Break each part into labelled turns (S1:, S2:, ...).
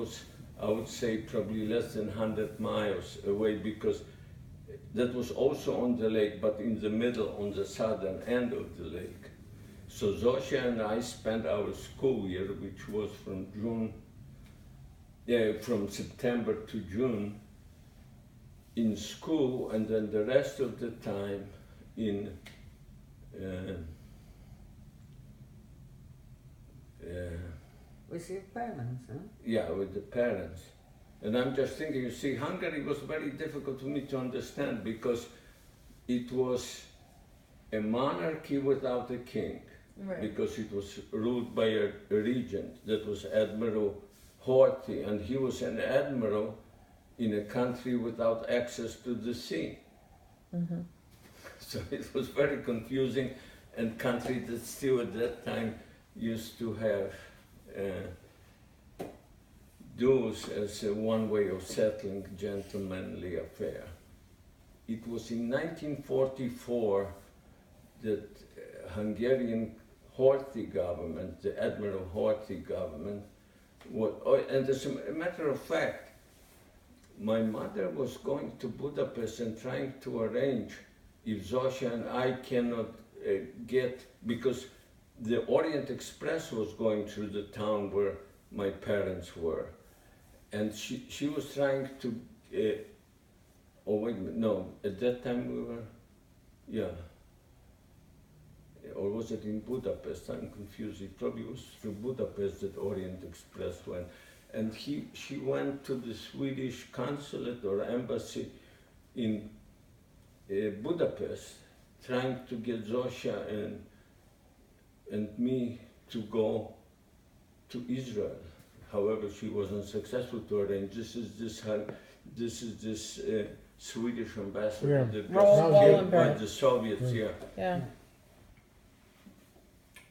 S1: was, I would say, probably less than 100 miles away, because that was also on the lake, but in the middle, on the southern end of the lake. So Zosia and I spent our school year, which was from September to June, in school, and then the rest of the time in
S2: with your parents, huh?
S1: yeah, with the parents. And I'm just thinking, you see, Hungary was very difficult for me to understand, because it was a monarchy without a king,
S3: Right.
S1: because it was ruled by a regent, that was Admiral Horthy, and he was an admiral in a country without access to the sea.
S3: Mm-hmm.
S1: So it was very confusing, and country that still at that time used to have duels as one way of settling gentlemanly affair. It was in 1944 that Hungarian Horthy government, the Admiral Horthy government, and as a matter of fact, my mother was going to Budapest and trying to arrange if Zosia and I cannot get, because the Orient Express was going through the town where my parents were. And she was trying to, oh wait a minute, no, at that time we were, yeah. Or was it in Budapest? I'm confused. It probably was through Budapest that Orient Express went. And she went to the Swedish consulate or embassy in Budapest, trying to get Zosia and me to go to Israel. However, she was unsuccessful to arrange. This is this Swedish ambassador that was killed by the Soviets.
S3: Yeah.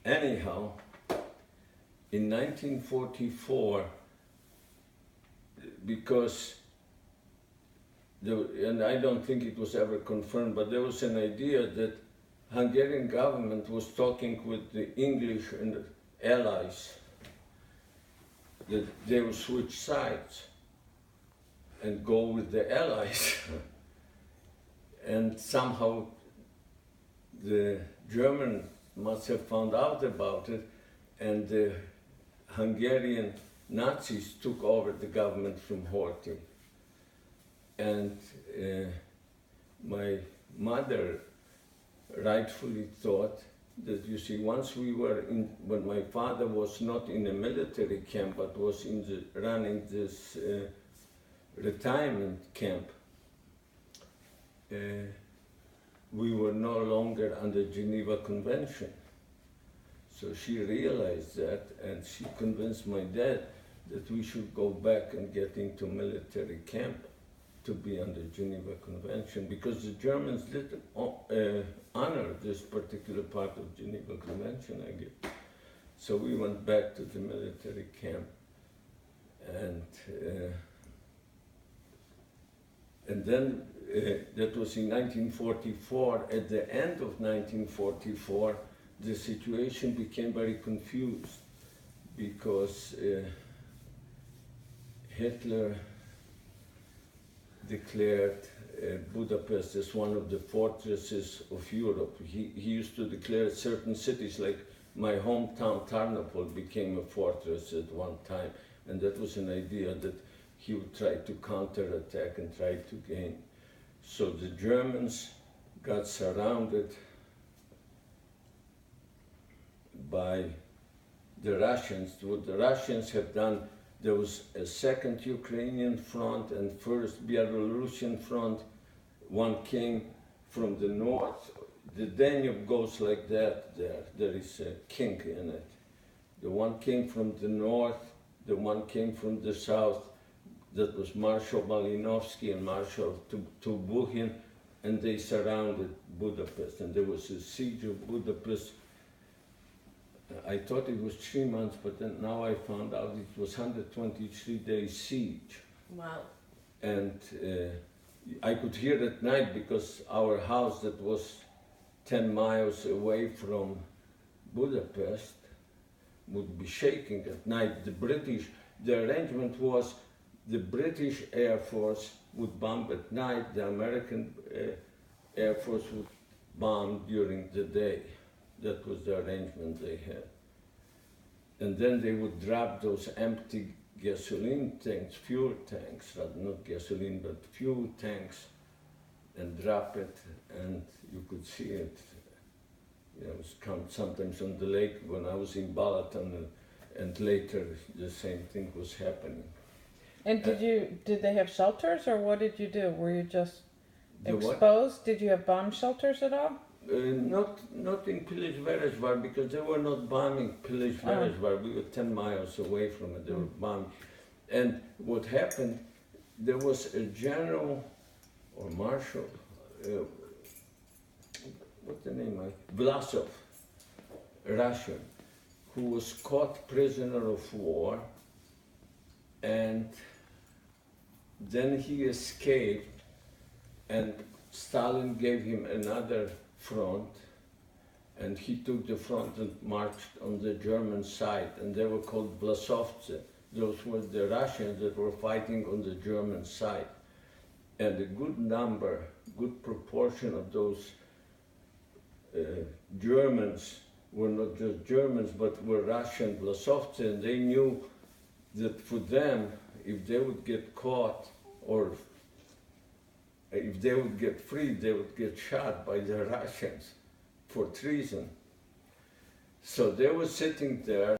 S1: Anyhow, in 1944, because and I don't think it was ever confirmed, but there was an idea that Hungarian government was talking with the English and the allies, that they would switch sides and go with the allies. And somehow the German must have found out about it, and the Hungarian Nazis took over the government from Horthy. And my mother rightfully thought that, you see, once we were in, when my father was not in a military camp, but was in running this retirement camp, we were no longer under Geneva Convention. So she realized that, and she convinced my dad that we should go back and get into military camp to be under Geneva Convention, because the Germans did honor this particular part of Geneva Convention, I guess. So we went back to the military camp, and then that was in 1944. At the end of 1944, the situation became very confused, because Hitler declared Budapest as one of the fortresses of Europe. He used to declare certain cities, like my hometown Tarnopol became a fortress at one time, and that was an idea that he would try to counterattack and try to gain. So the Germans got surrounded by the Russians. What the Russians have done, there was a second Ukrainian front and first Belarusian front. One came from the north. The Danube goes like that there. There is a kink in it. The one came from the north, the one came from the south. That was Marshal Malinovsky and Marshal Tubuhin, and they surrounded Budapest. And there was a siege of Budapest. I thought it was 3 months, but then now I found out it was 123-day siege.
S3: Wow.
S1: And I could hear at night, because our house that was 10 miles away from Budapest would be shaking at night. The British the arrangement was the British Air Force would bomb at night, the American Air Force would bomb during the day. That was the arrangement they had. And then they would drop those empty gasoline tanks, fuel tanks, not gasoline, but fuel tanks, and drop it, and you could see it. You know, it was sometimes on the lake when I was in Balaton, and later the same thing was happening.
S3: And did they have shelters, or what did you do? Were you just
S1: The what?
S3: exposed? Did you have bomb shelters at all?
S1: Not in Pilić-Verežvar, because they were not bombing Pilić-Verežvar. We were 10 miles away from it. They were bombing. And what happened, there was a general or marshal, what's the name? Vlasov, Russian, who was caught prisoner of war, and then he escaped, and Stalin gave him another front, and he took the front and marched on the German side, and they were called Vlasovцы. Those were the Russians that were fighting on the German side. And a good number, good proportion of those Germans were not just Germans, but were Russian Vlasovцы, and they knew that for them, if they would get caught, or if they would get freed, they would get shot by the Russians for treason. So they were sitting there